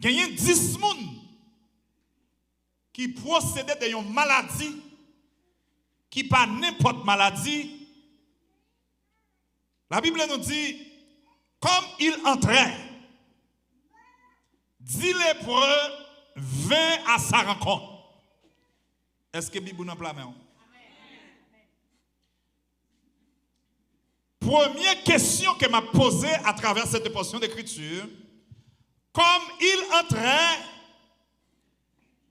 Il y a 10 personnes qui procèdent de une maladie qui pas n'importe maladie. La Bible nous dit, comme il entrait, 10 lépreux vint à sa rencontre. Est-ce que la Bible nous parle? Première question que m'a posée à travers cette portion d'écriture, comme il entrait,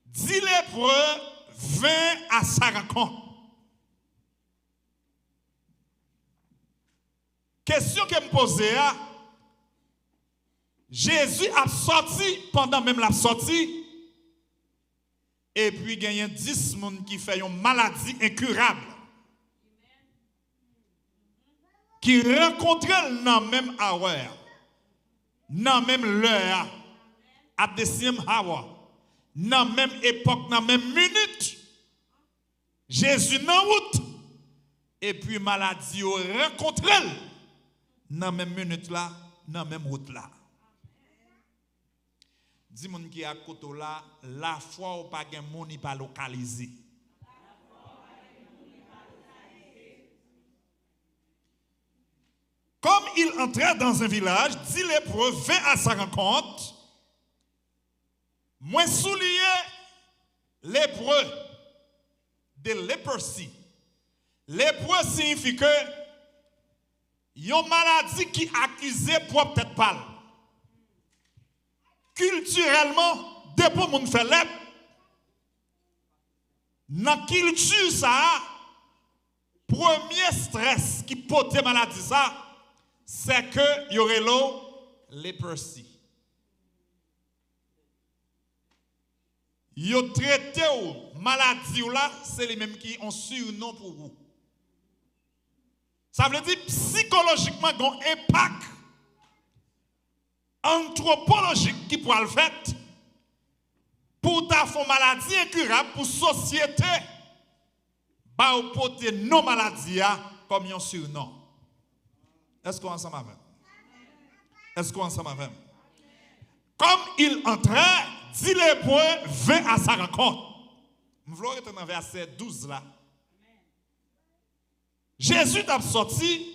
10 lépreux vint à sa rencontre. Question que me posée, Jésus a sorti pendant même la sortie, et puis il y a 10 personnes qui font une maladie incurable, qui rencontrent dans même heure, dans même l'heure, à deuxième heure, dans même époque, dans même minute, Jésus dans route, et puis maladie rencontrent dans même minute là, dans même route là. Dis moun qui a côté là, la foi ou pas gen moun pas localisé. Comme il entrait dans un village, 10 lépreux vint à sa rencontre. Moi soulier lépreux de leprosy. Lépreux signifie que une maladie qui accusait pour peut-être pas. Culturellement, depuis que moun fait lèpre, dans la culture ça, premier stress qui porte maladie ça, c'est que y aurait l'eau leprosy. Yo traité ou maladie ou là, c'est les mêmes qui ont surnom pour vous. Ça veut dire psychologiquement un impact anthropologique qui pourra le faire pour ta fond maladie incurable pour société ba ou porter non maladie comme un surnom. Est-ce qu'on ensemble avec? Est-ce qu'on ensemble avec? Comme il entrait, 10 lépreux vint à sa rencontre. Je veux retourner dans verset 12 là. Jésus t'a sorti,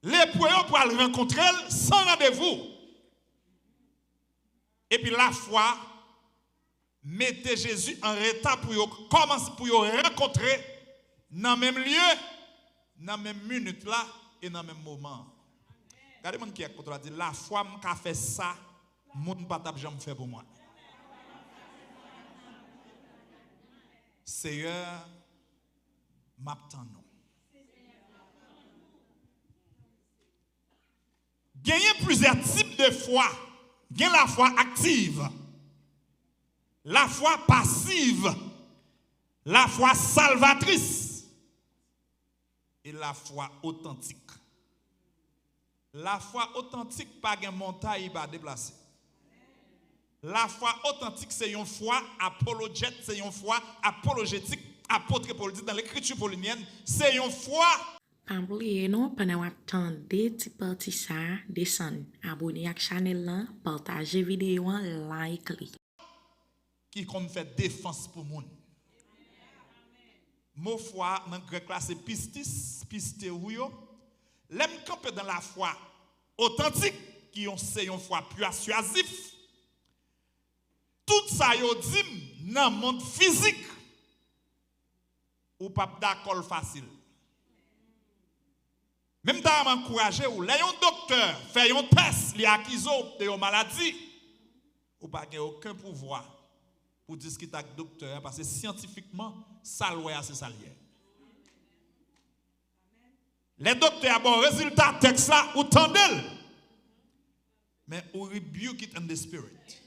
lépreux pour le rencontrer sans rendez-vous. Et puis la foi mettait Jésus en retard pour commencer pour rencontrer dans le même lieu, dans la même minute là et dans le même moment. Regardez-moi qui est contre dit la foi m'a fait ça, moun pas t'a jamais fait pour moi. Seigneur, m'attend nous. Il y a plusieurs types de foi. Il y a la foi active, la foi passive, la foi salvatrice et la foi authentique. La foi authentique, pas de montagne va déplacer. La foi authentique, c'est une foi apologète, c'est une foi apologétique, apôtre Paul dit dans l'écriture paulinienne, c'est une foi. Oubliez non pendant attendre ti parti ça descend abonner à channel là partager vidéo like li Qui comme fait défense pour moun. Mon foi dans grec là c'est pistis pistéouyo. L'aime camper dans la foi authentique qui ont c'est une foi persuasif. Tout ça yo dit dans monde physique ou pas d'accord facile. Même dans m'encourager ou là un docteur fait un test li acquiso de une maladie ou pas aucun pouvoir pour discuter avec le docteur parce que scientifiquement ça loin c'est ça lié. Les docteurs bon résultat texte là ou tendel mais ou rebuke it in the spirit.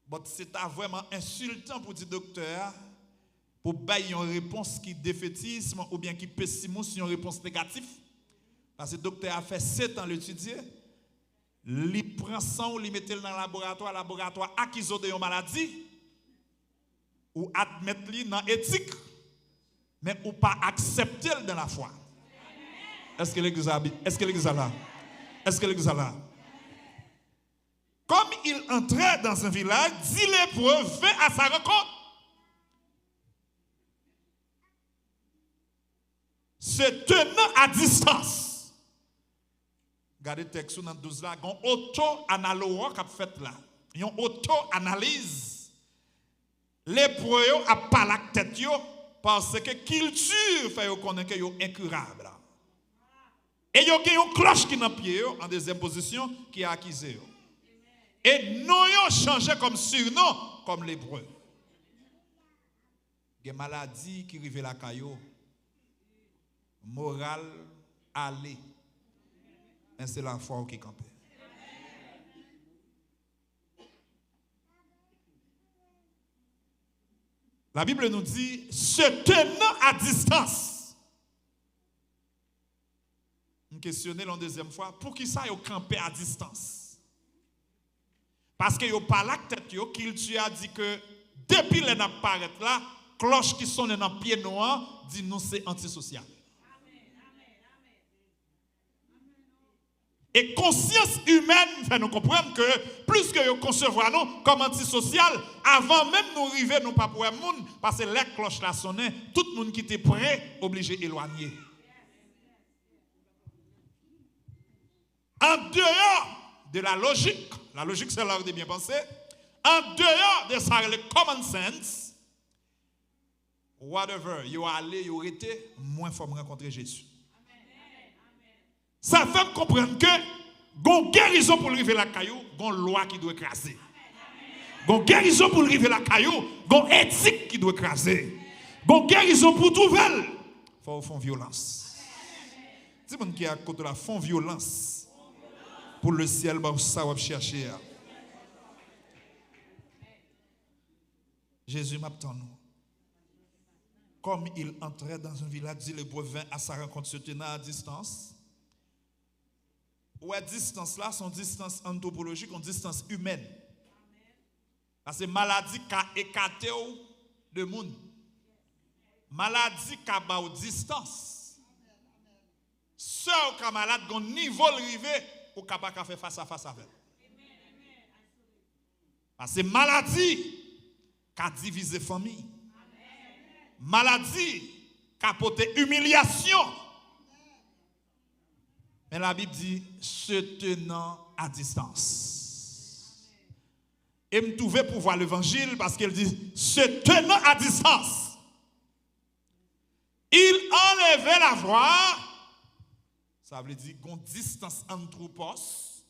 But c'est vraiment insultant pour dire docteur pour bailler une réponse qui défaitisme ou bien qui pessimisme, une réponse négative. Parce que le docteur a fait 7 ans l'étudier, il prend sang, il met dans le laboratoire acquis de une maladie, ou admettre lui dans l'éthique, mais ou pas accepter dans la foi. Est-ce que l'église a là? Est-ce que l'église a là? entrait dans un village, 10 lépreux vinrent à sa rencontre. Se tenant à distance. Regardez le texte dans 12 là, une auto-analogue qui a fait là. Une auto-analyse. Lépreux a pas la tête yo parce que culture fait connaître que yo incurable. Et yo gen une cloche qui dans pied en deuxième position qui a accusé yo. Et non yo changé comme surnom comme lépreux. Gen maladie qui rive la caillou. Moral aller. Mais c'est la foi qui campe. La Bible nous dit se tenant à distance. On questionne la deuxième fois pour qui ça yo camper à distance. Parce que yo pas la tête yo qu'il tu a dit que depuis les n'apparaît là, cloche qui sonne dans pied noir dit nous c'est antisocial. Et conscience humaine fait nous comprendre que plus que nous concevons nous comme antisocial, avant même nous arriver, nous pas pour monde, parce que les cloches la sonnaient, tout le monde qui était prêt, obligé d'éloigner. En dehors de la logique c'est l'art de bien penser, en dehors de ça, le common sense, whatever, you allé, you été, moins faut rencontrer Jésus. Ça fait comprendre que gon guérison pour arriver la caillou, gon loi qui doit écraser. Gon guérison pour arriver la caillou, gon éthique qui doit écraser. Gon guérison pour tout vel, faut faire violence. C'est mon qui a côté la font violence pour le ciel bah ça va chercher. Jésus m'attend nous. Comme il entrait dans un village, dit le brevin à sa rencontre se tenant à distance. Ouais, distance là, son distance anthropologique, une distance humaine. Parce que maladie qui a écarté de monde. Maladie qui a ba distance. Seul qui malade, gon niveau rivé ou capable faire face à face avec. Parce que maladie qui a divisé famille. Maladie qui a porté humiliation. Mais la Bible dit se tenant à distance. Et me trouver pour voir l'évangile parce qu'elle dit se tenant à distance. Il enlevait la voix. Ça veut dire qu'on distance anthropos.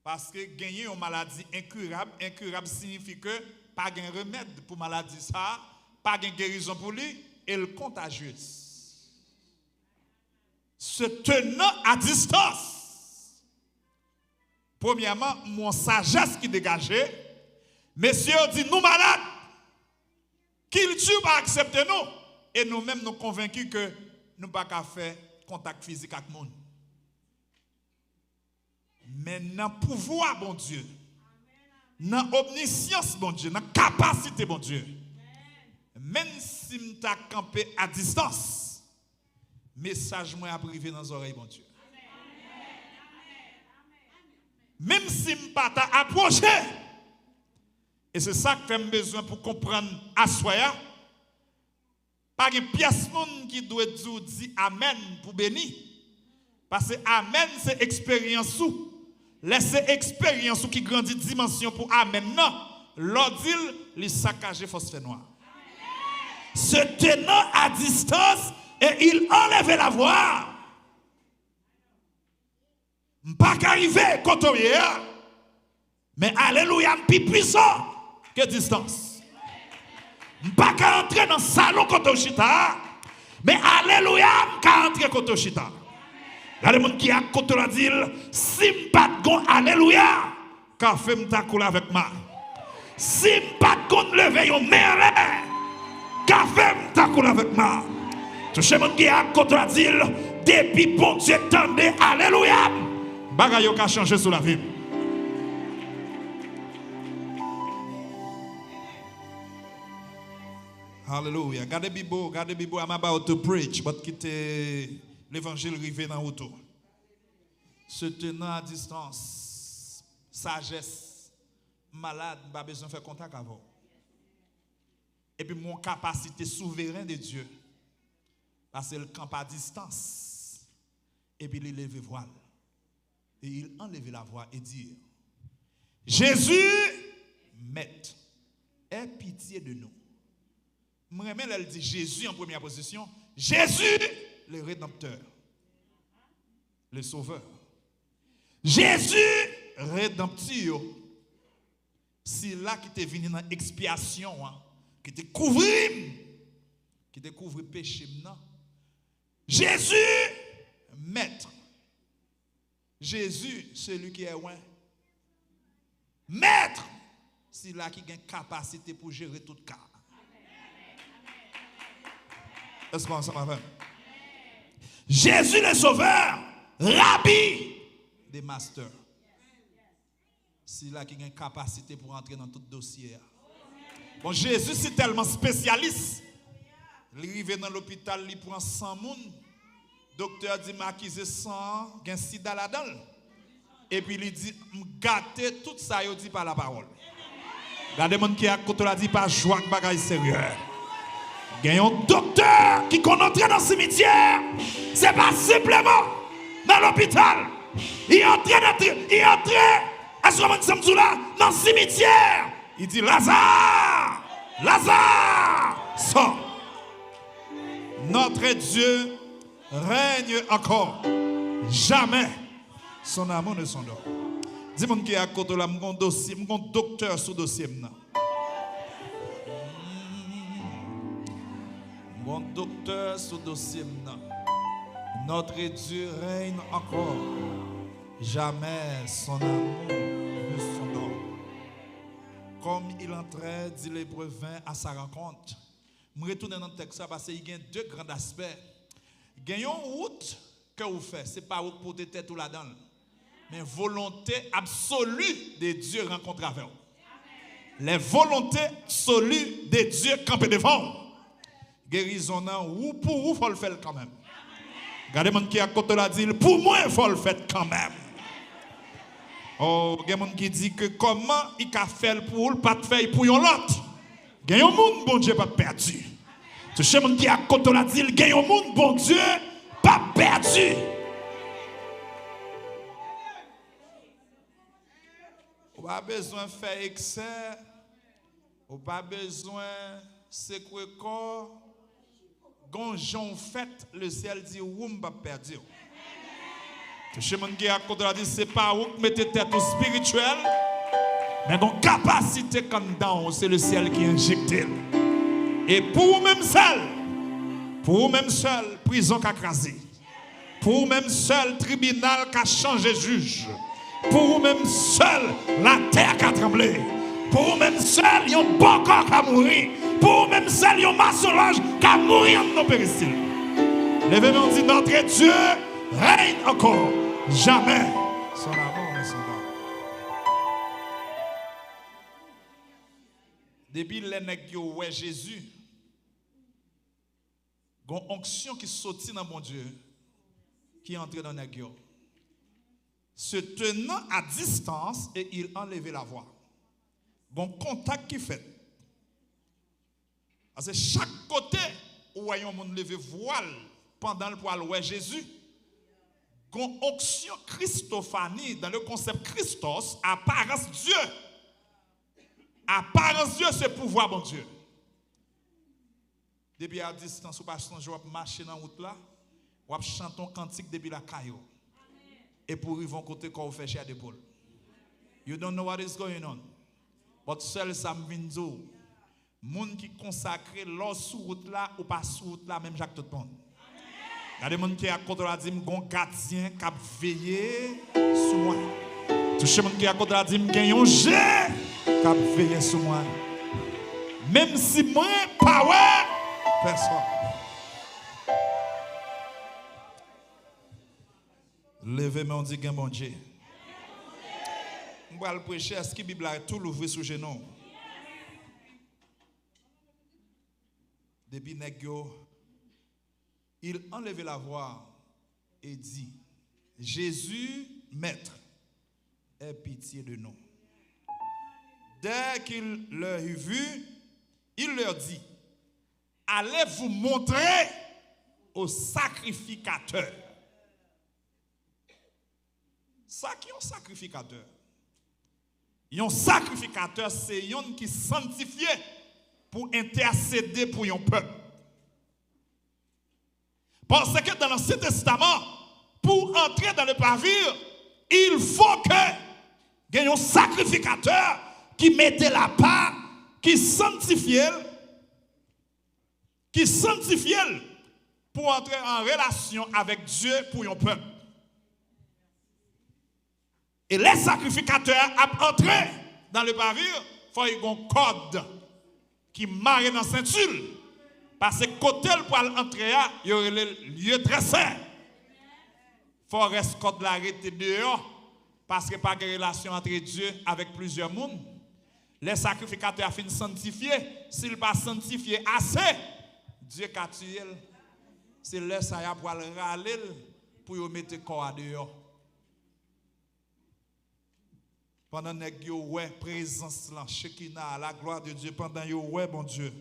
Parce que gagner une maladie incurable. Incurable signifie que pas de remède pour maladie ça. Pas de guérison pour lui. Elle contagieuse. Se tenant à distance. Premièrement, mon sagesse qui dégageait. Messieurs dit nous malades. Qu'il tue pas accepter nous. Et nous-mêmes nous convaincus que nous pas qu'à faire contact physique avec le monde. Mais dans le pouvoir, bon Dieu. Dans l'omniscience, bon Dieu. Dans la capacité, bon Dieu. Même si nous t'as campé à distance. Message moi à privé dans les oreilles, mon Dieu. Même si je ne pas approché. Et c'est ça que j'ai besoin pour comprendre à soi. Pas de pièce qui doit dire Amen pour bénir. Parce que Amen, c'est expérience. Laissez expérience qui grandit dimension pour Amen. Non, l'ordile, les saccagés phosphé noir. Se tenant à distance, et il enlevait la voix. Pas qu'arriver quand on est, mais alléluia, plus puissant que distance. Pas qu'entrer dans le salon quand on chita, mais alléluia, qu'entrer quand on chita. Il y a des gens qui a côté la dit, si pas de gon alléluia, qu'a fait m'ta coule avec moi. Si pas de gon lever yon mère, qu'a fait m'ta coule avec moi. Tout ce monde qui a côté la dit, depuis bon Dieu tendez alléluia, bagaille qui a changé sur la vie. Hallelujah. Gardez Bibo, I'm about to preach, but quitter l'évangile rivé dans autour. Se tenant à distance, sagesse, malade, pas besoin de faire contact avec. Et puis mon capacité souveraine de Dieu, parce qu'il campe à distance. Et puis il lève voile. Et il enlève la voix et dit, Jésus, maître, aie pitié de nous. Moi, elle dit Jésus en première position. Jésus, le Rédempteur, le Sauveur. Jésus, Rédempteur. C'est là qui t'est venu dans l'expiation, hein, qui te couvre péché. Jésus, maître. Jésus, celui qui est loin. Maître, c'est là qui a une capacité pour gérer tout cas. Est-ce qu'on s'en va? Jésus le Sauveur, Rabbi des masters. C'est là qui a une capacité pour entrer dans tout dossier. Bon, Jésus, c'est tellement spécialiste. Il arrive dans l'hôpital, il prend 100 personnes. Docteur dit, m'acquise 100, il y a sida là-dedans. Et puis il dit, gâter tout ça, il dit par la parole. Regardez, mon qui a côté là dit pas joie que bagaille sérieux. Il y a un docteur qui qu'on entre dans le cimetière, c'est pas simplement dans l'hôpital. Il entre à ce moment là dans le cimetière. Il dit Lazare, sort. Notre Dieu règne encore. Jamais son amour ne s'endort. Dis-moi qui est à côté là, mon dossier, mon docteur sous dossier. Mon docteur sous dossier. Notre Dieu règne encore. Jamais son amour ne s'endort. Comme il entrait, dit l'Hébreu 20, à sa rencontre. Je retourne dans le texte parce qu'il y a deux grands aspects. Il y a une route que vous faites. Ce n'est pas route pour te tête ou là-dedans. Mais volonté absolue de Dieu rencontre avec vous. Les volontés absolues de Dieu campent devant vous. Guérison, ou pour vous, il faut le faire quand même. Regardez mon qui à côté là dit, pour moi, il faut le faire quand même. Oh, il y a des gens qui disent que comment il a fait pour le pas de faire pour l'autre. Il y a un monde, bon Dieu, pas perdu. Tu sais, mon qui à côté là dit, il y a un monde, bon Dieu, pas perdu. On n'a pas besoin de faire excès. On n'a pas besoin de secouer le corps. Gonjon fait, le ciel dit, ou m'pas perdu. Chez mon qui à côté là dit, c'est pas où que mettez tête au spirituel, mais donc capacité comme dans, c'est le ciel qui injecte. Et pour même seul, prison qui a crasé. Pour même seul, tribunal qui a changé juge. Pour même seul, la terre qui a tremblé. Pour même seul, il y a un bon corps qui a mouru. Pour même seul, il y a un maçonnage qui a mouru en nos péristyle. L'événement dit, notre Dieu règne encore. Jamais son amour ne s'endort. Depuis les nègres ouais Jésus, il y a une onction qui sortit dans mon Dieu, qui est entrée dans les nègres. Se tenant à distance et il enlevait la voix. Il y a un contact qui fait. Parce que chaque côté où voyons mon lever voile pendant le poil ouais Jésus, une onction Christophanie dans le concept Christos, apparence Dieu. Apparence Dieu, c'est pouvoir bon Dieu. Depuis à distance, ou pas marcher dans la route là, ou chanter un cantique depuis la caillou. Et pour arriver à côté quand vous faites chez l'épaule. You don't know what is going on. But seul ça me vient dire, monde qui consacre l'or sous route là ou pas sous route là, même Jacques tout le monde. Il y a des gens qui à côté de la dit, un gardien qui a veillé sur moi. Tout le monde qui à côté de la dit, il y a un jet qui a veillé sur moi. Même si moi, pas ouais, personne. Levez-moi, on dit, qu'il y a mon Dieu. On va le prêcher, est-ce que la Bible a tout l'ouvrir sous genou? Depuis Negio, il enlevait la voix et dit, Jésus, maître, aie pitié de nous. dès qu'il leur eut vu, il leur dit, allez vous montrer au sacrificateur. Ça qui est un sacrificateur. Un sacrificateur, c'est un qui est sanctifié pour intercéder pour un peuple. Parce que dans l'Ancien Testament, pour entrer dans le pavillon, il faut que y ait un sacrificateur qui mette la part, qui sanctifie pour entrer en relation avec Dieu pour un peuple. Et les sacrificateurs à entrer dans le pavillon, il faut qu'il y ait un code qui marre dans la ceinture. Parce que côté pour entrer, il y aurait le lieu très saint. Il faut rester code l'arrêter dehors. Parce que pas de relation entre Dieu avec plusieurs mondes. Les sacrificateurs finissent sanctifiés. S'ils ne sont pas sanctifiés assez, Dieu a tué. C'est là ça y a pour le râler pour mettre le corps dehors. Pendant que vous avez présence, la gloire de Dieu, pendant que vous avez bon Dieu.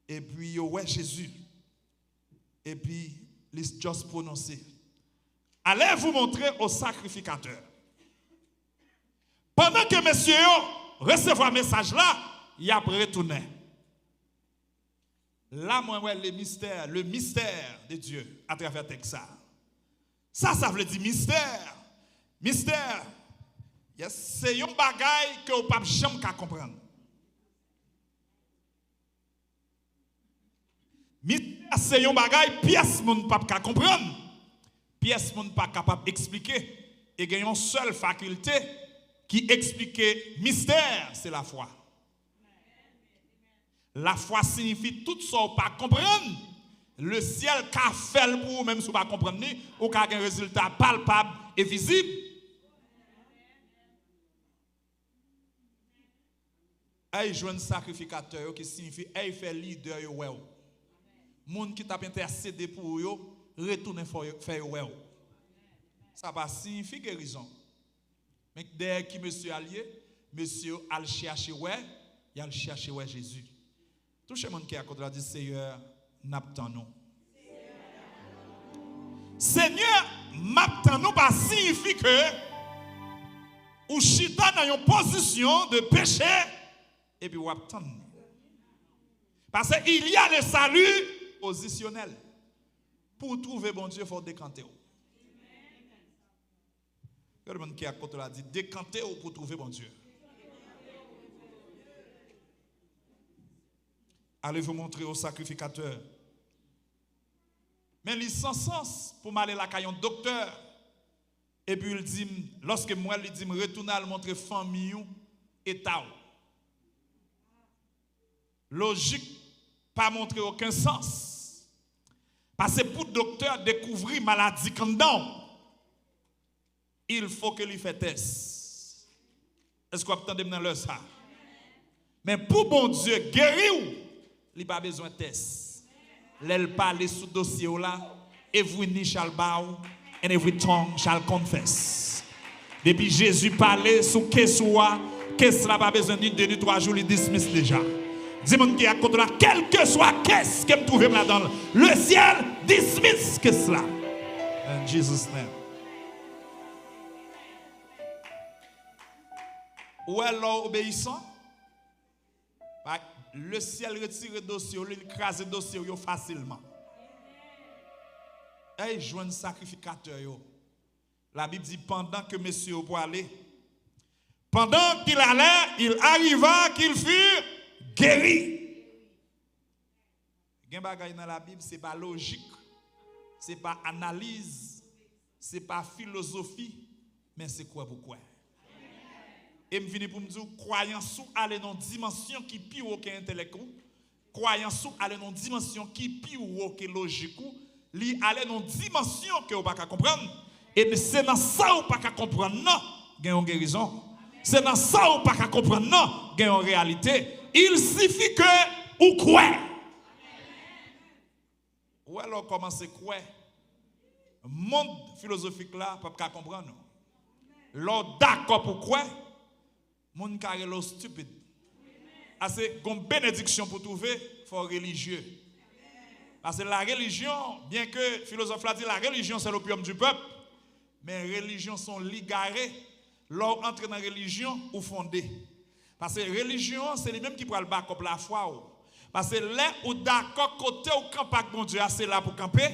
Et puis vous avez Jésus. Et puis, il est juste prononcé. Allez vous montrer au sacrificateur. Pendant que monsieur recevait un message là, il a retourné. Là, moi, le mystère de Dieu à travers le texte. Ça veut dire mystère. Mystère. C'est un bagage que vous ne pouvez jamais comprendre. Mystère, c'est un bagage pièce que vous ne pouvez pas comprendre. Pièce que vous ne pouvez pas capable d'expliquer. Et il y a une seule faculté qui explique mystère, c'est la foi. La foi signifie tout ça ou pas comprendre. Le ciel qu'a fait pour vous, même si vous ne comprenez pas, ou qu'a un résultat palpable et visible. Aïe, joue un sacrificateur qui signifie aïe fait leader yo well. Moun qui t'a intercédé pour yo, retourne faire well. Ça va signifier guérison. Mais dès que monsieur allié, monsieur al chercher ouais, il a chercher ouais Jésus. Touchez mon qui à côté là dit Seigneur, n'attend nous. Seigneur, m'attend nous pas signifie que ou chita dans une position de péché et puis ou attend. Parce qu'il y a le salut positionnel. Pour trouver bon Dieu, il faut décanter. Le monde qui à côté là dit décanter pour trouver bon Dieu. Allez vous montrer au sacrificateur. Mais il sans sens pour m'aller là caillon docteur. Et puis il dit, lorsque moi il dit retourner à montrer famille état. Logique, pas montrer aucun sens. Parce que pour le docteur découvrir maladie quand il faut que lui fasse test. Est-ce que vous entendez dans le ça? Mais pour bon Dieu guérir, il n'a pas besoin de test. L'elle parle sous dossier là, every knee shall bow and every tongue shall confess. Depuis Jésus parlait sous qu'est-ce là pas besoin de 2 ni 3 jours, il dismiss déjà. Dis-moi qui est à côté là, quel que soit qu'est-ce que me trouve là-dedans, le ciel dismiss qu'est-ce là. In Jesus' name. Ou alors obéissant, le ciel retire le dossier, il écrase le dossier facilement. Et joint sacrificateur. La Bible dit pendant que monsieur pour aller, pendant qu'il allait, il arriva qu'il fut guéri. Gen bagay dans la Bible, c'est pas logique, c'est pas analyse, c'est pas philosophie, mais c'est quoi pourquoi? Et me vient pour me dire, croyance sous aller dans une dimension qui pire que intellectuel, croyance sous aller dans une dimension qui pire que logique, li aller dans une dimension que vous pas comprendre. Et c'est dans ça ou pas comprendre non, gagne une guérison. C'est dans ça ou pas comprendre non, gagne une réalité. Il suffit que ou quoi. Ou alors comment c'est quoi? Monde philosophique là pas comprendre. L'on d'accord pour quoi? Moun karelo stupide. C'est une bénédiction pour trouver, faut religieux. Parce que la religion, bien que le philosophe l'a dit, la religion c'est l'opium du peuple, mais les religions sont ligarées. L'on entre dans la religion ou fondée. Parce que la religion, c'est les mêmes qui prennent le bac la foi. Parce que là, ou d'accord, côté ou camp avec mon Dieu, c'est là pour camper.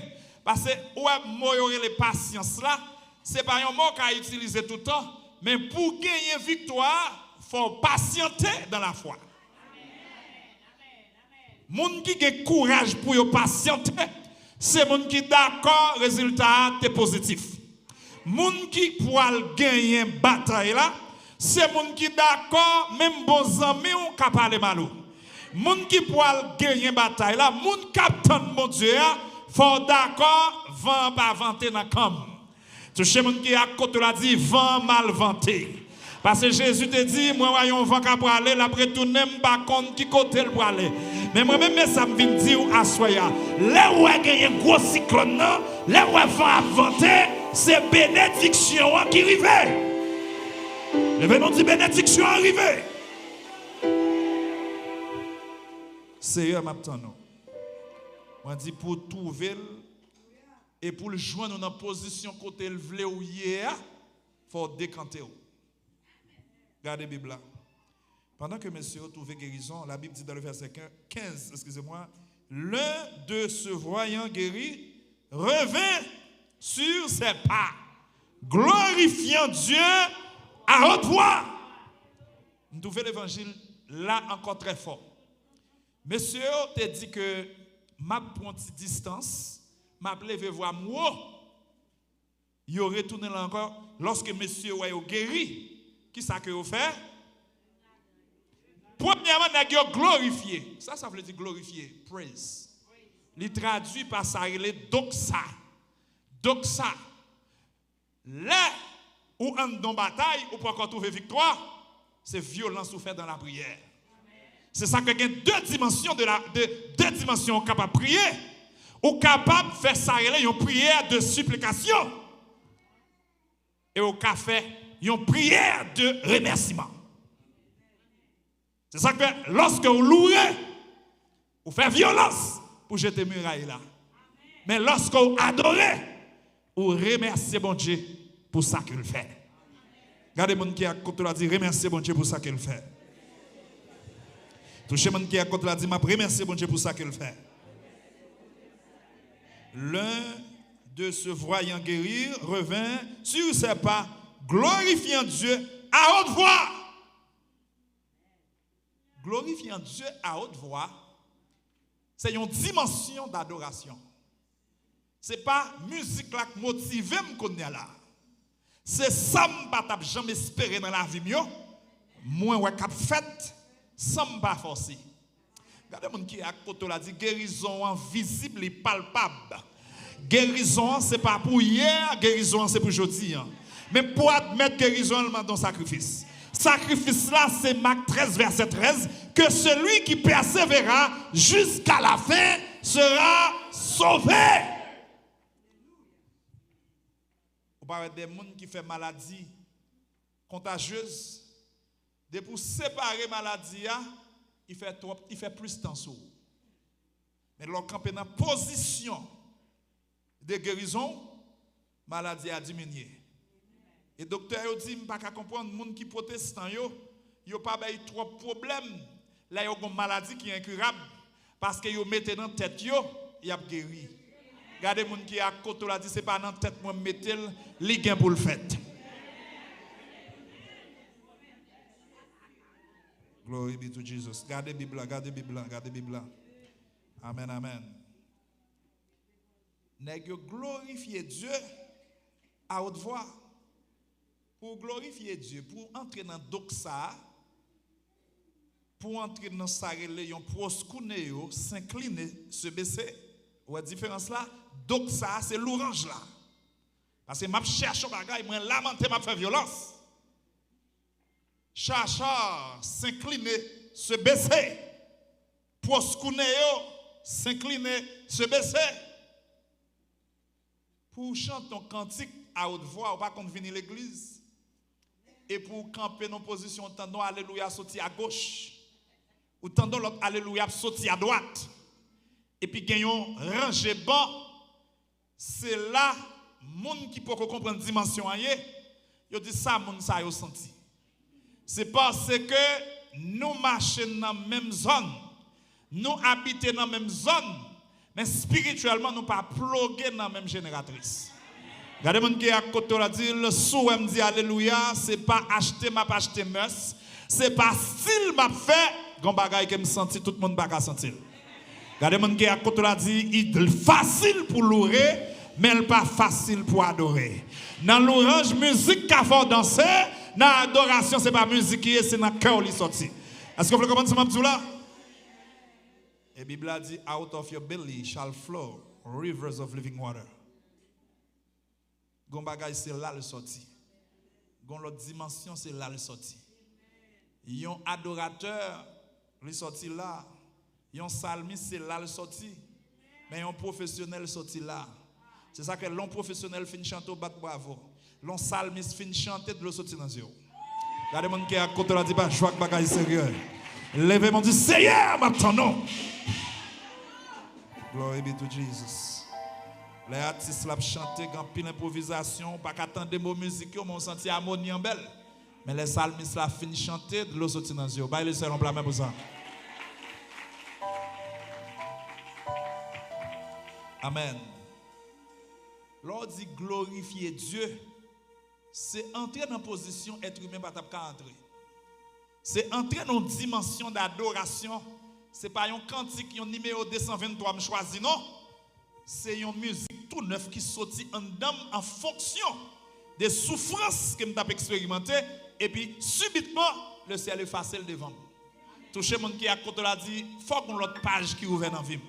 Parce que ouais, moi, les patience là, c'est pas un mot qu'on utilise tout le temps, mais pour gagner victoire, il faut patienter dans la foi. Moun qui a courage pour patienter, c'est moun qui d'accord, résultat est positif. Moun qui pourra gagner une bataille là, c'est moun qui d'accord, même bons amis ou capable de malou. Moun qui pourra gagner une bataille là, moun captain mon Dieu, faut d'accord, vent pas vanter dans cam. Touché moun qui à côté la dit vent mal vanté. Parce que Jésus te dit, moi, voyons vent qui pour aller, après tout, n'aime pas compte qui côté le pour aller. Mais moi-même, ça me vient dire à soya. Là où il y a un gros cyclone, là où il y a un vanté, c'est bénédiction qui arrive. Le venons dit bénédiction arrive. Seigneur m'attend. On dit pour trouver et pour le joindre dans position côté le vle ou hier, faut décanter. Regardez la Bible là. Pendant que monsieur a trouvé guérison, la Bible dit dans le verset 15, excusez-moi, l'un de se voyant guéri revint sur ses pas, glorifiant Dieu à haute voix. Nous trouvons l'évangile là encore très fort. Monsieur te dit que m'a prend une distance, m'a levé voir moi. Il aurait retourné là encore lorsque monsieur a guéri. Qui ça que vous fait? Premièrement, nous avons glorifié. Ça veut dire glorifier. Praise. Il traduit par ça, il est doxa. Doxa. Là où on est dans la bataille, ou pour encore trouver victoire, c'est violence ou fait dans la prière. C'est ça que y a deux dimensions deux dimensions capables de prier, ou capable de faire ça, une prière de supplication, et au café, une prière de remerciement. C'est ça que lorsque vous louez, vous faites violence pour jeter muraille là. Mais lorsque vous adorez, vous remerciez bon Dieu pour ça qu'il fait. Regardez mon qui a côté là dit remerciez bon Dieu pour ça qu'il fait. Touchez mon qui a côté là dit m'a remercier bon Dieu pour ça qu'il fait. L'un de se voyant guérir revint sur ses pas, glorifiant Dieu à haute voix. Glorifiant Dieu à haute voix, c'est une dimension d'adoration. Ce n'est pas musique qui motive me là. C'est ça que je jamais espéré dans la vie. Moi, je suis fait sans me forcer. Regardez mon qui à côté là dit guérison visible et palpable. Guérison, ce n'est pas pour hier, guérison, c'est pour aujourd'hui. Mais pour admettre guérison, on demande un sacrifice. Sacrifice là, c'est Marc 13, verset 13, que celui qui persévérera jusqu'à la fin sera sauvé. Vous parlez des gens qui font maladie contagieuse. De pour séparer maladie, il fait plus de temps sur. Mais lorsqu'on est dans position de guérison, maladie a diminué. Et le docteur a dit, je ne peux pas comprendre les gens qui protestant, ils n'ont pas trop de problèmes. Là, ils ont une maladie qui est incurable. Parce qu'ils mettent dans la tête, ils ont guéri. Regardez les gens qui à côté là dit, ce n'est pas dans la tête, moi, mettez les gains pour le faire. Glory be to Jesus. Gardez la Bible, gardez la Bible, gardez la Bible. Amen, amen. Nèg glorifier Dieu à haute voix. Pour glorifier Dieu, pour entrer dans doxa, pour entrer dans sa religion, proskounéo, s'incliner, se baisser. Vous voyez la différence là? Doxa, c'est l'orange là. Parce que je cherche un bagage, je lamente, je fais violence. Chercheur, s'incliner, se baisser. Proskounéo, s'incliner, se baisser. Pour chanter ton cantique à haute voix, ou pas qu'on vienne à l'église. et pour camper dans position tendons alléluia sorti à gauche ou tendons l'autre alléluia sorti à droite et puis gagnons rangé bon c'est là monde qui peut comprendre dimension aille yo dit ça monde ça yo senti c'est parce que nous marchons dans la même zone nous habitons dans la même zone mais spirituellement nous pas plugués dans la même génératrice. Regardez mon qui à côté là dit le souhait me dit alléluia, c'est pas acheter m'a pas acheter mœurs, c'est pas style m'a fait, gon bagaille que me senti tout le monde pas sentir. Regardez mon qui à côté là dit il facile pour louer mais pas facile pour adorer. Dans l'orange musique qu'a faut danser, dans adoration c'est pas musique qui est c'est dans cœur li sorti. Est-ce que vous comprenez ce m'a dit là? Et la Bible a dit, out of your belly shall flow rivers of living water. Gon bagay c'est là le sorti. Gon l'autre dimension c'est là le sorti. Yon adorateur le sorti là. Yon psalmiste c'est là le sorti. Mais yon professionnel sorti là. C'est ça que l'on professionnel fin chanter au bat bravo. L'on psalmiste fin chanter de le sorti dans zéro. Regardez mon qui à côté là dit pas joie que bagay sérieux. Levez mon dit Seigneur m'attendons. Glory be to Jesus. Les artistes l'ont chanté, grand pile improvisation, pas qu'attendre des mots musicaux, mais on sentit harmonie en belle. Mais les psalmistes l'ont fini chanter, de l'eau sortit dans les yeux. Baille le seul en plein même pour ça. Amen. Lors dit glorifier Dieu, c'est entrer dans une position être humain pas entrer. C'est entrer dans une dimension d'adoration. Ce n'est pas un cantique, un numéro 223 me choisi, non. C'est une musique tout neuf qui sortit en dame en fonction des souffrances que je expérimenté. Et puis, subitement, le ciel est facile devant moi. Touchez mon qui à côté là dit, il faut qu'on l'autre page qui ouvre dans la vie.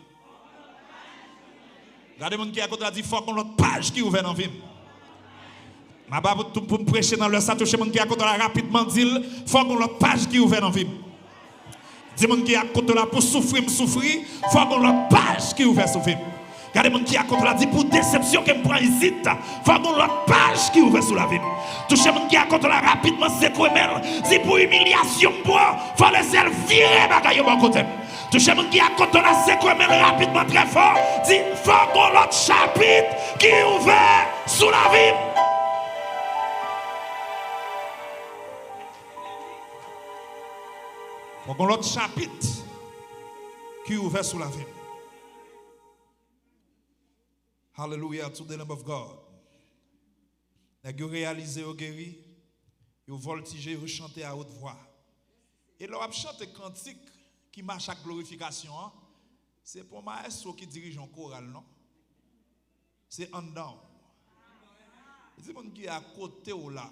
Regardez mon qui à côté là dit, il faut qu'on l'autre page qui ouvre dans la vie. Ma baba pour me prêcher dans le ça, touchez mon qui à côté là rapidement dit, il faut qu'on l'autre page qui ouvre dans la vie. Dis mon qui à côté là pour souffrir, faut qu'on l'autre page qui ouvre souffrir. Regardez mon qui à côté là dit pour déception que me prend ici, faut qu'on l'autre page qui ouvre sous la vie. Touchez mon qui à côté là rapidement c'est quoi dit pour humiliation faut laisser virer bagaille bon côté. Touchez mon qui à côté là c'est quoi rapidement très fort dit faut qu'on l'autre chapitre qui ouvre sous la vie. Donc, l'autre chapitre qui est ouvert sous la vie. Hallelujah to the name of God. Vous réalisez, vous guéri, vous voltigez, vous chantez à haute voix. Et là, vous chantez cantique qui marche à glorification. C'est pour maestro qui dirige un choral, non? C'est en dedans. C'est mon qui est à côté ou là,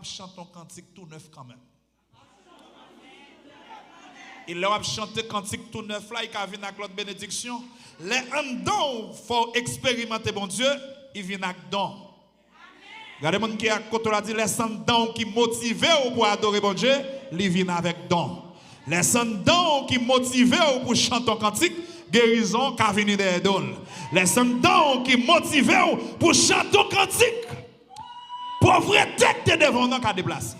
je chante un cantique tout neuf quand même. Et là, on chante cantique tout neuf là, il a vu avec l'autre bénédiction. Les andons, faut expérimenter bon Dieu, il vient avec don. Regardez mon qui a côté là dit les andons qui motivent pour adorer bon Dieu, il vient avec don. Les andons qui motivent pour chanter un cantique, guérison qui vient des dons. Les andons qui motivent pour chanter un cantique, pauvreté qui devant nous qui déplacer.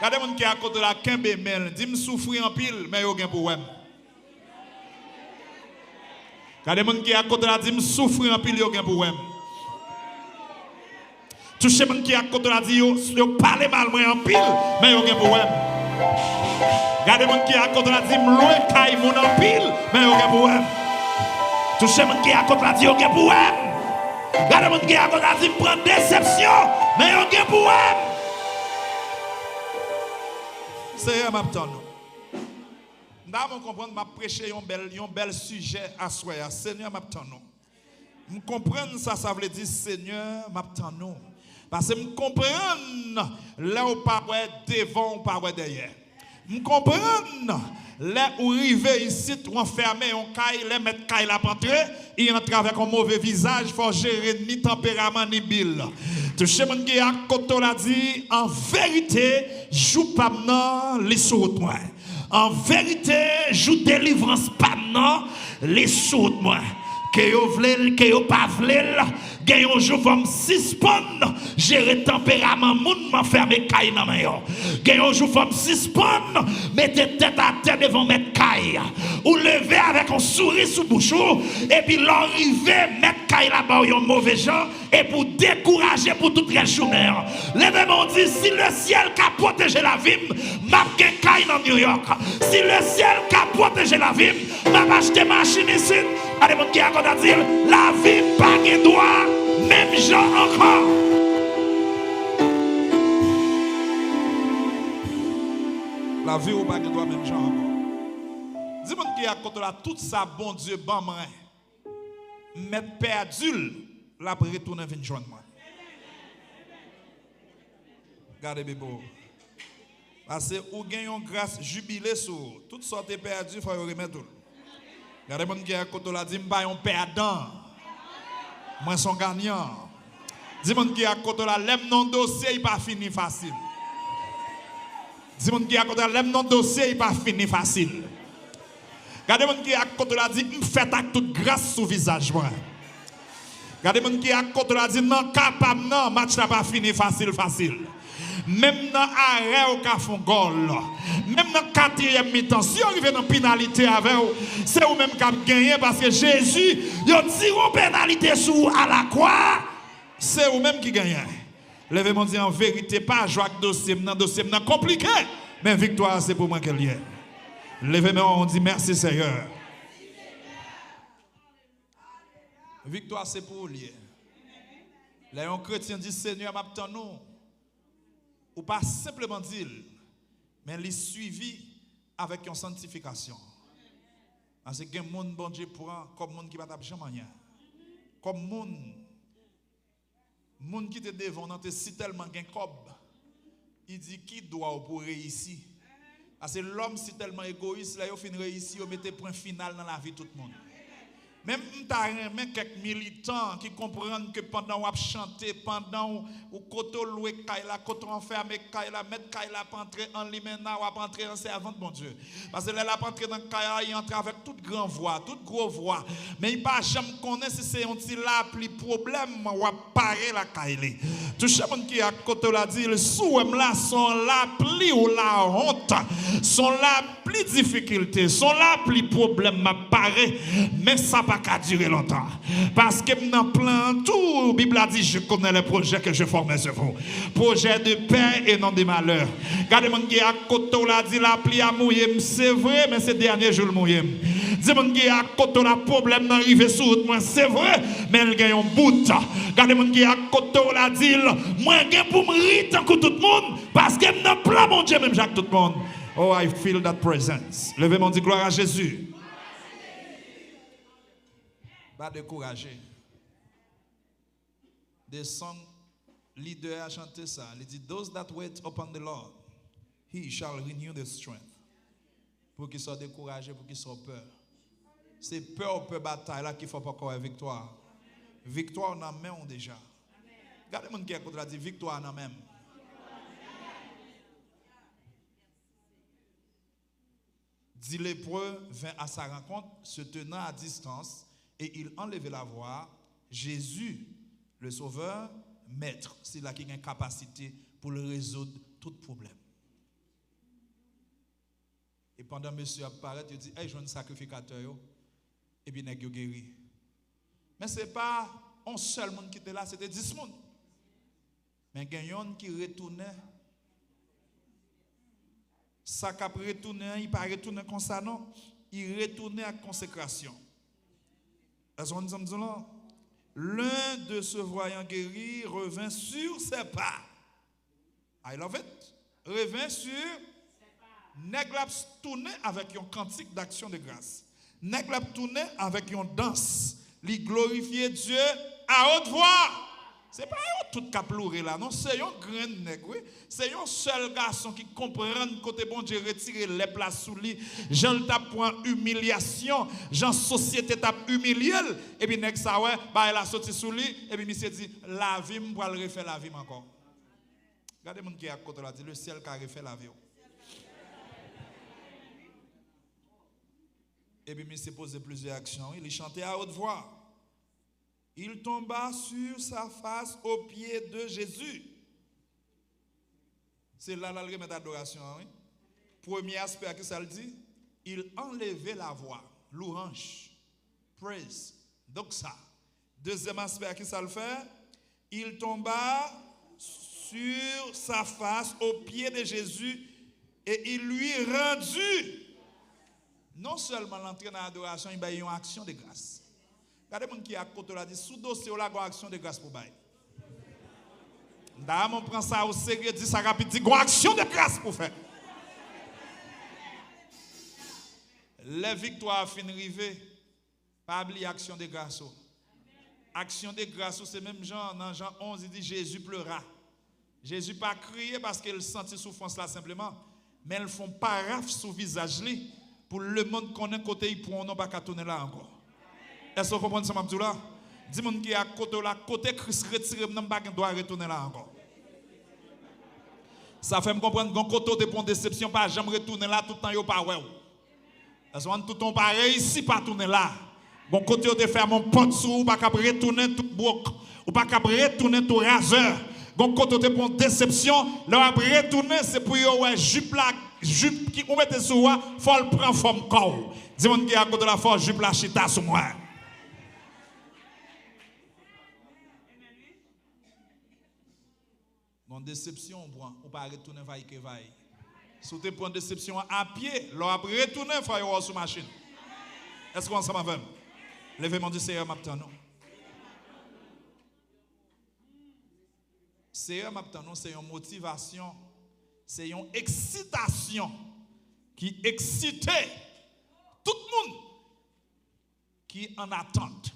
Regardez mon qui a côté la kembe mel, dit me souffrir en pile mais yo gen pour wem. Regardez mon qui a côté la dit me souffrir en pile yo gen pour wem. Touchez mon qui a côté la dit yo parler mal moi en pile mais yo gen pour wem. Regardez mon qui a côté la dit me loin kay mon en pile mais yo gen pour wem. Touchez mon qui a côté la dit yo gen pour wem. Regardez mon qui a côté la dit me prendre déception mais yo gen pour wem. Seigneur m'attend nous. Nous comprendre m'a prêcher un bel sujet à soi. Seigneur m'attend nous. Me comprendre ça veut dire Seigneur m'attend nous. Parce que me comprendre là où pas devant ou pas derrière. Me comprendre là où arriver ici ou enfermer on caille les mettre caille la rentrer, il entre avec un mauvais visage, faut gérer ni tempérament ni bile. Touché mon qui a côté l'a dit en vérité, joue pas maintenant les sous moi. En vérité, joue délivrance pas maintenant les sous moi. Que yo vle, que yo pas vle, Gagne un jour faut me suspendre, gérer tempérament moun m'enfermer caille dans main yo. Gagne un jour faut me suspendre, mettez tête à tête devant mettre caille. Ou lever avec un sourire sous bouche et puis l'arriver mettre caille là-bas un mauvais gens et pour décourager pour tout réchoumer. Levez-moi dit si le ciel a protégé la vie, m'a gen caille dans New York. Si le ciel a protégé la vie, m'a acheté machine ici. Allez mon qui a à dire la vie pas de droit, même gens encore. La vie ou pas de droit, même gens encore. Dis-moi qui a côté là tout ça bon Dieu ban moi. Mettre perdu la retourner venir joindre moi. Regardez bébé. Parce que ou gagne une grâce jubilé sur toute sorte de perdu faut remettre tout. Regardez mon qui a côté là dit m'pa un perdant. Moi son gagnant. Dis-moi qui a côté là l'aime non dossier il pas fini facile. Dis-moi qui a côté là l'aime non dossier il pas fini facile. Regardez mon qui à côté là dit fait avec toute grâce sous visage moi. Regardez mon qui à côté là dit non capable non match n'a pas fini facile. Même dans arrêt au ka font goal. Même dans quatrième mi-temps si on arrive dans pénalité avec c'est ou même qui a gagné parce que Jésus il tire une pénalité sur à la croix, c'est ou même qui gagne. Levez-moi dit en vérité pas joie dossier compliqué mais victoire c'est pour moi qu'elle y est. Levez-moi, on dit merci Seigneur. Victoire c'est pour lui. Là un chrétien dit Seigneur m'attend nous. Ou pas simplement dire mais il suivi avec une sanctification. Parce que un monde bon Dieu prend comme monde qui va taper jamais. Comme monde qui te devant dans te si tellement gain cob. Il dit qui doit pour réussir. Parce que l'homme c'est tellement égoïste, là il fin réussir, il mette point final dans la vie de tout le monde. Même quelques militants qui comprennent que pendant qu'on a chanté, pendant qu'on koto loué kaila, koto enfermé kaila, mettre kaila pas entrer en limena ou pas entrer en servante mon Dieu. Parce que là pas entrer dans kaila, il entre avec toute grande voix, toute grosse voix. Mais il pas jamais connaître si c'est un petit là plus problème ou parer la kaila. Tout le monde qui a koto la dit, le souhait là sont là plus ou la honte, sont là plus difficulté, sont là plus problème m'a parer, mais ça pas qu'à durer longtemps. Parce que dans plein tout, la Bible a dit, je connais les projets que je formais sur vous. Projet de paix et non de malheur. Regardez-moi qui a côté la dit la pluie à mouiller, c'est vrai, mais c'est dernier jour le mouiller. Dis-moi qui a côté la problème d'arriver sur moi, c'est vrai, mais elle gagne un bout. Regardez-moi qui a côté la dit, moi gagne pour me rire tant que tout le monde, parce que dans plein mon Dieu, même Jacques tout le monde. Oh, I feel that presence. Levez-moi, dit gloire à Jésus. Pas décourager. Des song leader a chanté ça. Il dit, those that wait upon the Lord, he shall renew their strength. Pour qu'ils soient découragés, pour qu'ils soient peur. C'est peur bataille là qu'il faut pas encore victoire. Victoire on a même déjà. Regardez mon qui a dit victoire on a même. Dit lépreux vint à sa rencontre, se tenant à distance, et il enlevait la voix. Jésus, le Sauveur, Maître, c'est là qu'il a une capacité pour le résoudre tout problème. Et pendant monsieur apparaît, il dit, hey, je veux un sacrificateur, et puis il a guéri. Mais ce n'est pas un seul monde qui était là, c'était 10 personnes. Mais il y a un qui retournait. Ça qui a retourné, il ne pas retourner comme ça, non. Il retournait à consécration. L'un de se voyant guéri revint sur ses pas. I love it. Revint sur nèg l'a tourné avec un cantique d'action de grâce. Nèg l'a tourné avec une danse. Li glorifier Dieu à haute voix. C'est pas tout cap pleurer là, non, c'est un grand nèg, oui. C'est un seul garçon qui comprend côté bon Dieu retirer les places sous lui. Jean t'a point humiliation, Jean société t'a humilié et puis nèg ça ouais, bah il a sorti sous lui et puis monsieur dit la vie me va le refaire la vie encore. Regardez mon qui à côté là dit le ciel qui a refait la vie. Et puis monsieur posait plusieurs actions, il chantait à haute voix. Il tomba sur sa face aux pieds de Jésus. C'est là le remettre d'adoration. Oui? Premier aspect, à qui ça le dit? Il enlevait la voix, louange, praise, doxa. Deuxième aspect, à qui ça le fait? Il tomba sur sa face aux pieds de Jésus et il lui rendit non seulement l'entrée dans l'adoration, il y a une action de grâce. Regardez les gens qui a côté là dit sous dossier là une action de grâce pour bail. D'ailleurs, on prend ça au sérieux, dit ça rapide, dit une action de grâce pour faire. Les victoires fin arrivées, pas oublier action de grâce. Action de grâce, c'est même Jean, dans Jean 11, il dit Jésus pleura. Jésus pas crié parce qu'il sentit souffrance là simplement, mais ils font paraphe sous le visage li pour le monde connaît côté il pour non pas tourner là encore. Est-ce que vous comprenez ça Abdoula? Dis monde qui à côté là côté Christ retiré non pas doit retourner là encore. Ça fait me comprendre qu'on côté pour déception pas jamais retourner là tout le temps yo pas ouais. Est-ce qu'on tout ton pareil ici pas tourner là. Bon côté de faire mon porte sous pas capable retourner tout bloc ou pas capable retourner tout raseur. Bon côté de pour déception, là après retourner c'est pour yo ouais jupe qui on mette sur moi, faut le prendre forme corps. Dis-moi qui à côté de la force jupe la chita sur moi. Bon déception on pas retourner vaille que vaille. Si tu prends déception à pied, là après retourner faut yo sur machine. Est-ce qu'on s'en va? Levez-moi du Seigneur maintenant. Seigneur maintenant, c'est une motivation, c'est une excitation qui excitait tout le monde qui en attente.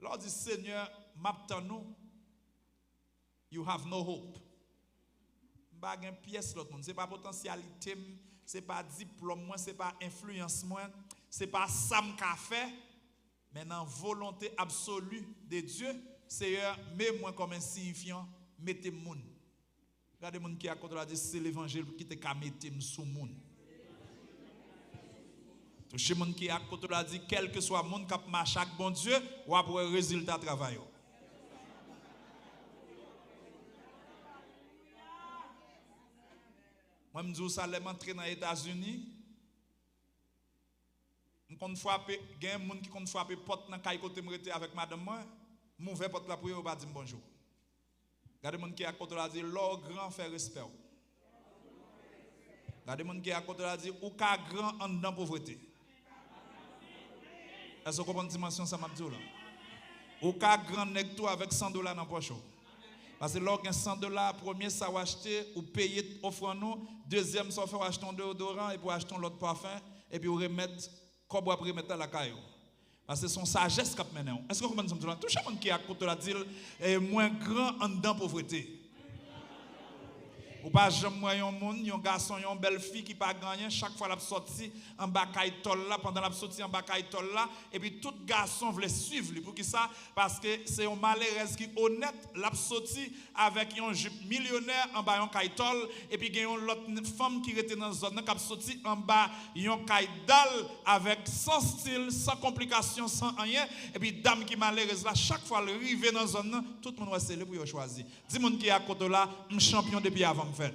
Lors du Seigneur, maintenant, you have no hope. Pas une pièce l'autre monde, c'est pas potentialité, c'est pas diplôme, c'est pas influence, c'est pas ça qu'a fait, mais dans volonté absolue de Dieu. Seigneur, mets-moi comme un signifiant, mettez-moi. Regardez les gens qui a contre la dit c'est l'évangile qui te ka mettre sous moun. Touchez les gens qui a contre la dit quel que soit monde qui marche avec bon Dieu, ou après résultat travail. Moi je dis ça les entrer dans les États-Unis. On compte frapper, il y a des gens qui compte frapper porte dans caille côté me avec madame moi. Mauvais porte la prière, on va dire bonjour. Regardez les gens qui à côté là dit l'or grand fait respect. Regardez les gens qui à côté là dit ou ka grand en dans pauvreté. Est-ce que vous comprenez la dimension ça m'a dit là? Ou ka grand nèg tout avec $100 dans poche. Parce que l'or 100$, premier ça va acheter ou payer offrande nous, deuxième ça fait acheter un déodorant et pour acheter l'autre parfum et puis remettre comme après remettre dans la caillou. Parce que son sagesse cap maintenant. Est-ce que vous comprenez ça? Tout chaque monde qui a côté la dire est moins grand en dedans pauvreté. Ou pas jamais un monde, un garçon, une belle fille qui pas gagné chaque fois la sorti en bas tol là pendant la sortie en bas tol là et puis tout garçon veut suivre lui pour qui ça parce que c'est un malheureux qui honnête la sorti avec un jupe millionnaire en bas un tol et puis il y a une autre femme qui était dans zone qui a sorti en bas un dal avec sans style, sans complication, sans rien et puis dame qui malheureuse là chaque fois le rive dans zone tout le monde va se lever pour choisir. Dis monde qui est à côté là, un champion depuis avant fait.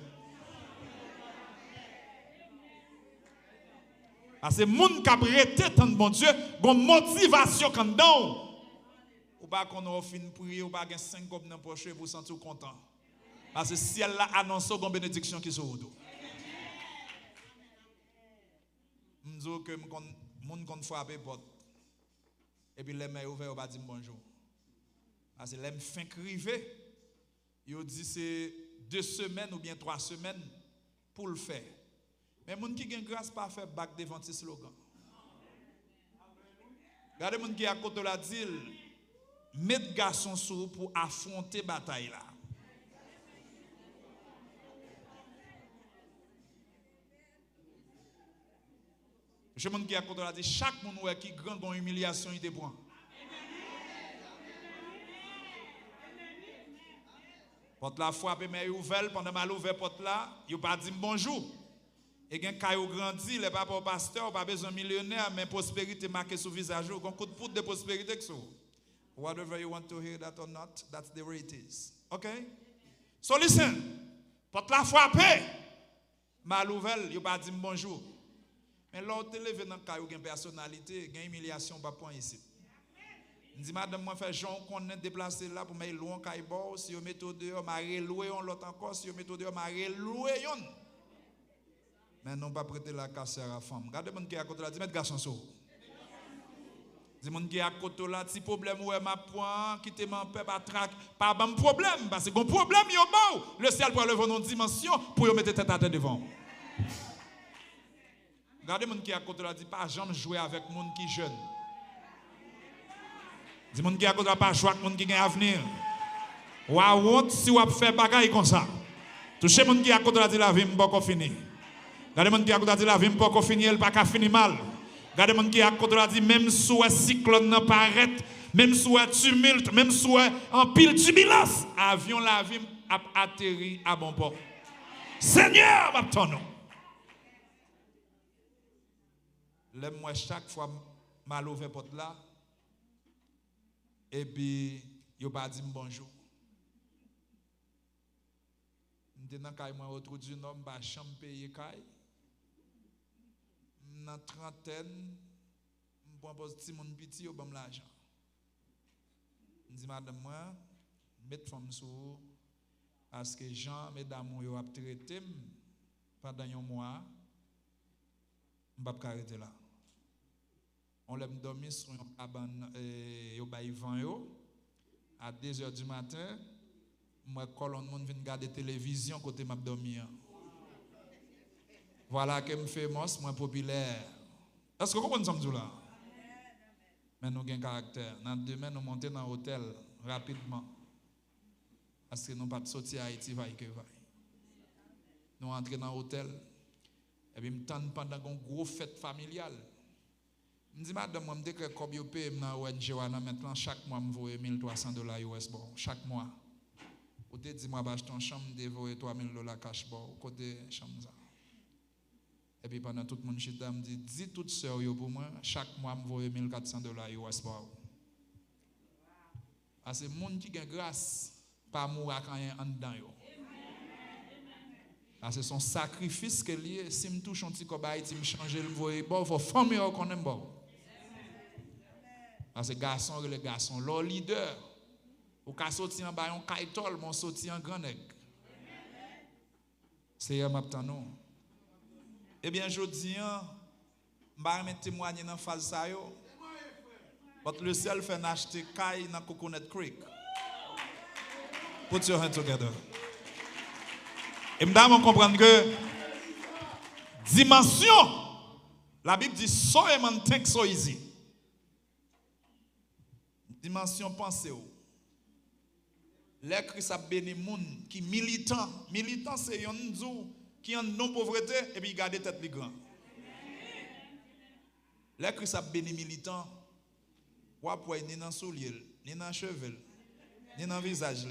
Parce que les gens qui ont arrêté tant de bon Dieu, ont une motivation quand dedans. Ou pas qu'on a fini de prier, ou pas qu'on a 5 copes dans le poche pour se sentir content. Parce que si elle a annoncé une bénédiction qui est sur vous. Je dis que les gens qui frappent les portes. Et puis les mains ouvertes, on va dire bonjour. Parce que les gens fin criver, ils disent c'est 2 semaines ou bien 3 semaines pour le faire. Mais les gens qui ont grâce pas faire bac devant ces slogans. Regardez les gens qui à côté la dit mettre garçon sur pour affronter bataille là. Je monde qui à côté la dit chaque monde qui grand dans humiliation il dépend. Porte la frappe mais ouvert pendant mal ouvert porte là, il pas dit bonjour. Et quand Caillou grandit, le papa au pasteur, pas besoin de millionnaire, mais prospérité marquée sur le visage, un coup de poudre de prospérité que ça. Whatever you want to hear that or not, that's the way it is. Okay? So listen, porte la frappée, mal nouvelle, il pas dit bonjour. Mais l'autre levé dans Caillou une personnalité, une humiliation pas point ici. Je dis madame moi fait Jean qu'on est déplacé là pour me loin Caillou, si vous mettez dehors, m'a reloué on l'autre encore, si vous mettez dehors, m'a reloué on. Mais non pas prêter la casse à la femme. Regardez mon qui à côté là, dis mettre garçon sous. Dis mon qui à côté là, si problème ouais m'a point, quitter mon peuple pas traque, pas bon problème parce que gon problème yo bon, le ciel pour lever une dimension pour yo mettre tête à tête devant. Regardez mon qui à côté là, dis pas jamais jouer avec monde qui jeune. Dis mon qui à côté là pas jouer avec monde qui gagne avenir. Ou a honte si ou a fait bagaille comme ça. Touchez mon qui à côté là, dis la vie m'boko fini. Regardez mon qui a dit la vie pas qu'on finit, elle pas qu'à finir mal. Regardez mon qui a dit même sous un cyclone n'a pas arrête, même sous un tumulte, même sous un pile turbulence, avion la vie a atterri à bon port. Seigneur, m'a ton nom. L'aime moi chaque fois mal ouvert porte là et puis yo pas dit bonjour. M'était dans caille moi autour du homme ba chambre payer caille. Dans trentaine, je propose petit monde petit au bon l'argent. Je dis madame moi, mettez femme sous parce que Jean mesdames yo a traité pendant un mois, je ne vais pas arrêter là. On l'a dormi sur une cabane yo bay vent yo à 2h du matin, moi colonne monde vient regarder télévision côté m'a dormi. Voilà que me famous, moins populaire. Est-ce que vous comprenez ça là? Mais nous avons un caractère. Dans demain, nous montons dans l'hôtel rapidement. Parce que nous n'avons pas de sortir à Haïti, vaille que vaille. Nous entrons dans l'hôtel. Et puis, nous attendons pendant une grosse fête familiale. Je dis, madame, je me dis que comme je paye dans l'ONG, maintenant, chaque mois, je me $1,300 US. Chaque mois. Vous te dit, moi, je vais acheter chambre, je vais $3,000 cash. Côté chambre. Et puis pendant tout le monde chita me dit, dis toute sœur pour moi, chaque mois me voye $1,400 US. Parce que les gens qui ont grâce, pas mourir quand ils sont en dedans. Parce que son sacrifice que lié, si je touche un petit cobaye, si je change le voye, bon, il faut former qu'on aime bon. Parce que garçon, les garçons, leur leader, ou qu'à sortir en bas, on kaitol, mon sortir en grand nègre. C'est un maptano. Eh bien, je dis, je vais témoigner dans la phase ça. Le ciel fait acheter caille dans Coconut Creek. Put your hands together. Et je dois comprendre que dimension, la Bible dit so and think so easy. Dimension pensée. Les Christ a béni moun qui militant. Militant c'est un qui en non pauvreté et puis garder tête les grands. Les Christ a béni militant. Ou après ni dans soulier, ni dans cheveux, ni dans visage.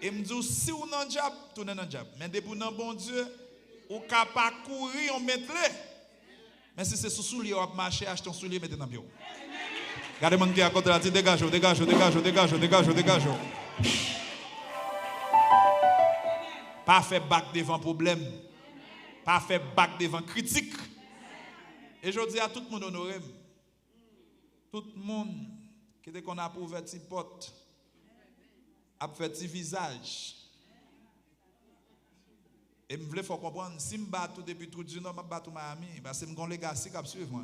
Et me dit si ou nan job, tourne dans job. Mais depuis nan bon Dieu, ou capable courir on mettre les. Mais si c'est sous soulier ou marcher acheter un soulier mettez dans bio. Regardez mon qui à côté là dit dégage. Pas faire bac devant problème. Pas faire bac devant critique. Et je dis à tout le monde honoré. Tout le monde qui dit qu'on a pour faire petit porte, a fait petit visage. Et je voulais faire comprendre, si je bats tout depuis tout du nord, je bats tout Miami, parce que je suis un legacy qui suivre moi.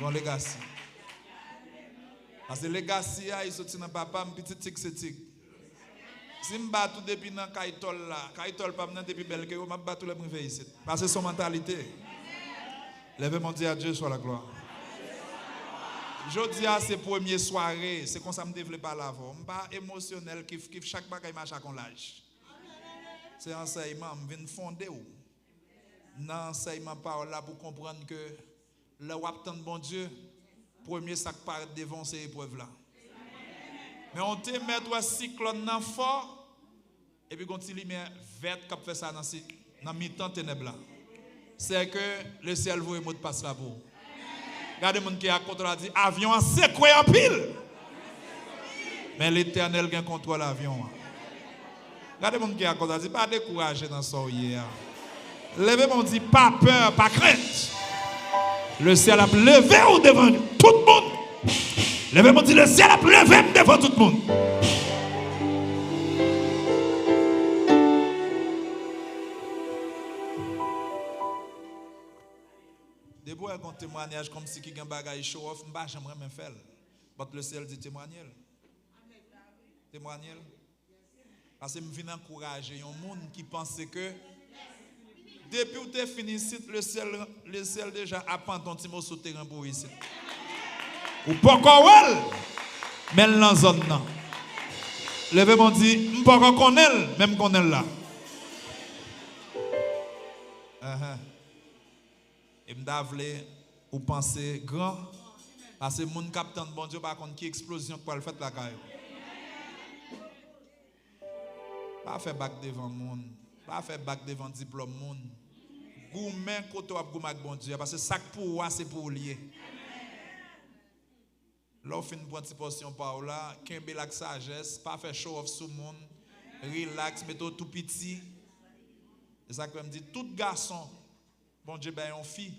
Un legacy. Parce que le legacy, il sortit dans papa, un petit tic c'est tic. Si je bats tout depuis dans Kaitol là, Kaitol pas maintenant depuis Belke, je bats tout le monde ici. Parce que c'est son mentalité. Lèvez mon Dieu à Dieu soit la gloire. Je dis à ces premières soirées, c'est comme ça que je ne développe pas la voix. Je ne suis pas émotionnel, qui chaque bagaille marche à l'âge. C'est un enseignement, je viens fonder. Dans l'enseignement par là pour comprendre que le waptan de bon Dieu, premier sac par devant ces épreuves là. Mais on te met un cyclone fort, et puis quand il met verte qui fait ça dans dans mi-temps ténèbres là. C'est que le ciel vous mot de passe là pour. Regardez mon qui a contrôle dit avion c'est quoi en pile. Mais l'Éternel qui contrôle l'avion. Regardez mon qui a contrôle dit pas décourager dans ça hier. Levez mon dit pas peur, pas crainte. Le ciel a levé au devant tout le monde. Levez mon dit le ciel a levé devant tout le monde. Debout avec un témoignage comme si quelqu'un bagaille show off, j'aimerais même faire. Mais le ciel dit témoigner. Témoigner. Parce que je viens encourager un monde qui pense que depuis où tu es fini ici, le ciel déjà apprend ton petit mot sur le terrain pour ici. Ou pas encore, mais dans la zone. Levez-moi dit, je ne pas encore connaître, même qu'on est là. Et je voulais ou penser grand. Parce que les gens qui attendent bon Dieu, par contre, qui explosion pour le faire la caille. Pas faire bac devant le monde. Pas faire bac devant le diplôme monde. Goumen koto ap goumak bon Dieu. Parce que ça pour moi, c'est pour lier. Là, on fait une bonne portion par là. Kembe la sagesse. Pas faire show off sur le monde. Relax, mettez tout petit. C'est ça que je me dis. Tout garçon, bon Dieu, ben, on fille.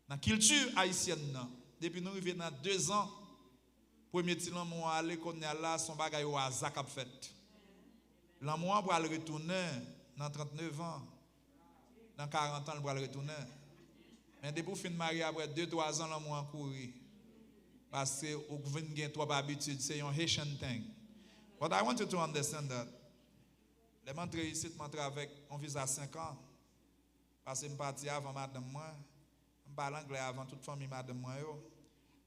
Dans la culture haïtienne, depuis nous arrivons dans 2 ans, premier petit l'amour à l'école là, son bagage au hasard qu'a fait. L'amour pour aller retourner dans 39 ans, dans 40 ans, il va retourner. Mais depuis fin de mariage, après 2-3 ans, l'amour a couru. Parce que vous avez trop d'habitude, c'est un Haitian thing. But I want you to understand that. Les montres ici, je montre avec un visa 5 ans. Parce que je suis parti avant madame moi. Je parle anglais avant toute famille madame moi.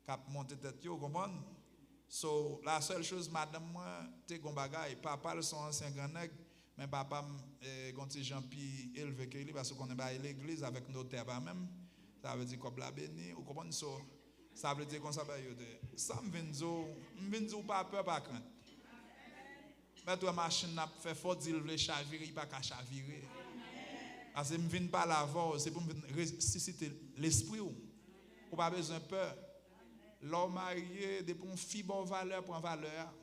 Cap monter tête, vous comprenez? So, la seule chose, madame moi, c'est qu'on bagaille. Papa, le son ancien grand nègre, mais papa, quand il gens pi élevé que lui, parce qu'on est à l'église avec nos terres même. Ça veut dire qu'on l'a béni. Vous comprenez? So, ça veut dire qu'on s'appelle. Ça me vient de pas peur, pas crainte. Mais toi, machine n'a fait fort dire le chavirer, il pas qu'à chavirer. Parce que je ne viens pas l'avant, c'est pour me ressusciter l'esprit. Ou pas besoin de peur. L'homme marié, depuis une fille bonne valeur pour une valeur.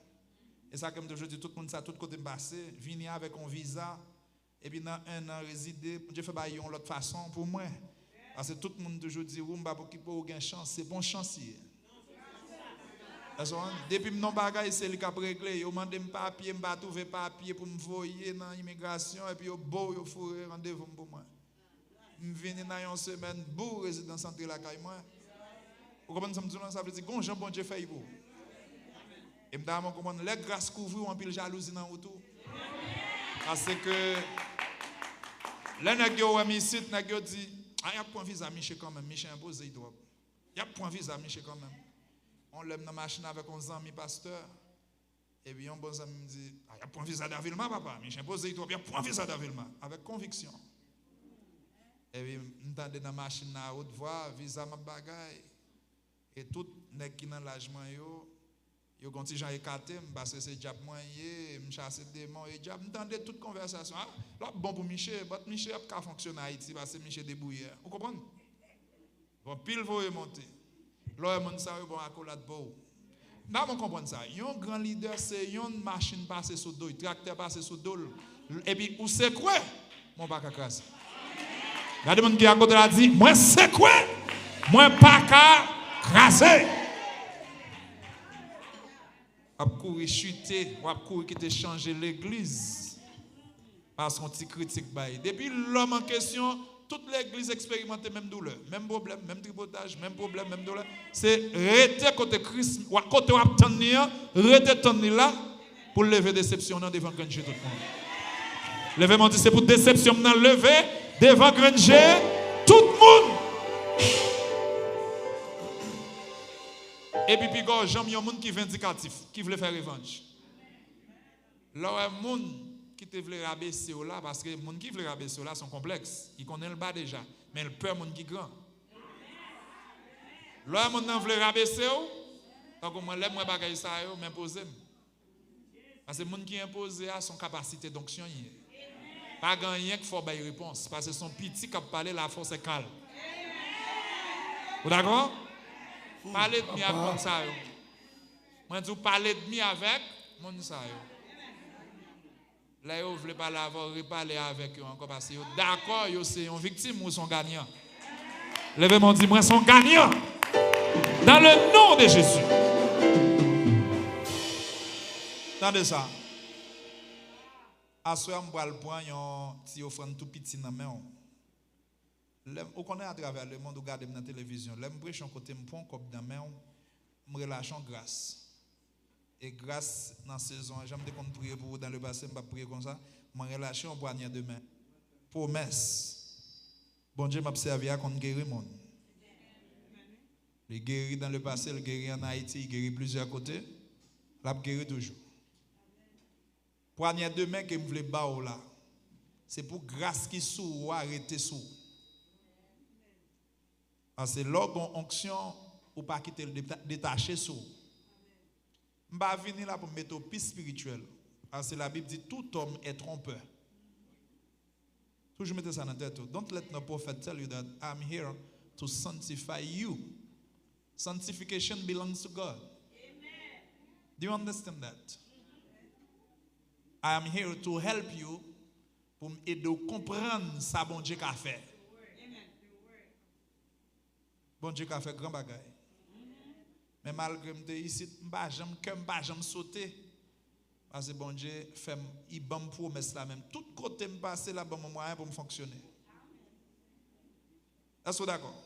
Et ça, comme je dis, tout le monde, ça, tout côté passé, venir avec un visa, et puis dans 1 an, résider, Dieu fait bailler de l'autre façon pour moi. Parce que tout le monde toujours dit, pour qu'il ait une chance, c'est bon chancier. Depuis mon bagage, c'est le cap réglé. Yo mandé me papier, me pas trouver papier pour me voyer dans l'immigration et puis yo beau yo fourré rendez-vous pour moi. Me venir dans une semaine pour résidence centrale la caille moi. Vous comprenez ça veut dire gon Jean bon Dieu fait pour. Et me dame comprendre les grâces couvrir en pile jalousie dans autour. Parce que les nèg yo ami ici nèg yo dit ah y a point visa Michel quand même, Michel imposé trop. Y a point visa Michel quand même. On lève dans la machine avec un ami pasteur. Et puis un bon ami me dit, il y a point visa d'Avilma, papa. Mais j'ai posé, il y a point visa d'Avilma. Avec conviction. Et puis, je suis dans la machine à haute voix, visa ma bagaille. Et tout les qui dans l'âgement, yo quand j'ai écarté, parce que c'est diable moyen, me chasser des démons et diable. M'entendez toute conversation. Ah, là bon pour Michel, mais Michel a pas fonctionné à Haïti parce que Michel débrouillé. Vous comprenez? Bon pile vous remonter. Là, mon ça bon accolade beau. Là, on comprend ça. Un grand leader, c'est une machine passée sous dos, tracteur passé sous dos. Et puis, où c'est quoi? Mon pas qu'à craser. Regardez mon qui à côté là dit, moi c'est quoi? Moi pas qu'à craser. On va courir chuter, on va courir qui te changer l'église. Parce qu'on t'y critique. Depuis l'homme en question, toute l'église expérimente même douleur, même problème, même tripotage, même problème, même douleur. C'est rester côté Christ, ou côté obtenir, rester tenir là pour lever déception devant Granger tout le monde. Lever mon dit c'est pour déception lever devant Granger tout le monde. Et puis j'aime un monde qui est vindicatif, qui veut faire revanche. Là un monde qui te veut rabaisser là parce que les gens qui veulent rabaisser là sont complexes. Ils connaissent le bas déjà, mais le peur monde qui grand. Là les gens veulent rabaisser donc moi lève moi bagaille ça m'imposer. Parce que les gens qui imposent à son capacité d'onction. Pas gagner qu'il faut bailler réponse. Parce que son petit qui a parlé, la force est calme. Vous d'accord? Parlez de mi avec mon ça. Moi, je parler de mi avec mon ça. Là, vous voulez parler avec, reparler avec eux encore parce que d'accord, c'est une victime ou son gagnant. Levez-moi, dis-moi, son gagnant. Dans le nom de Jésus. Attendez ça. À ce moment, je vais prendre un petit offrande tout petit dans la main. On connaît à travers le monde, on regarde dans la télévision. Je prêche un côté, je prends un cop dans la main, je relâche en grâce. Et grâce dans la saison, j'aime de prier pour vous dans le passé, je vais prier comme ça. Je relâche un poignée de main. Promesse. Bon Dieu m'a servi à qu'on guérit le monde. Il guérit dans le passé, il guérit en Haïti, il guérit plusieurs côtés. Il a guéri toujours. Poignée de main que je voulais battre là, c'est pour grâce qui sous ou arrêter sous. Parce que lorsqu'on onction, ou pas quitter le détaché sous. Je ne vais pas venir là pour mettre au piste spirituel. Parce que la Bible dit tout homme est trompeur. Toujours mettez ça dans la tête. Don't let no prophet tell you that I'm here to sanctify you. Sanctification belongs to God. Amen. Do you understand that? I am here to help you pour m'aider à comprendre ça bon Dieu qu'a fait. Bon Dieu qu'a fait grand bagaille. Mais malgré que ici, je ne vais jamais sauter. Parce que bon Dieu fait il bonne promesse là même. Tout côté me passer là bon moyen pour me fonctionner. Est-ce que vous d'accord?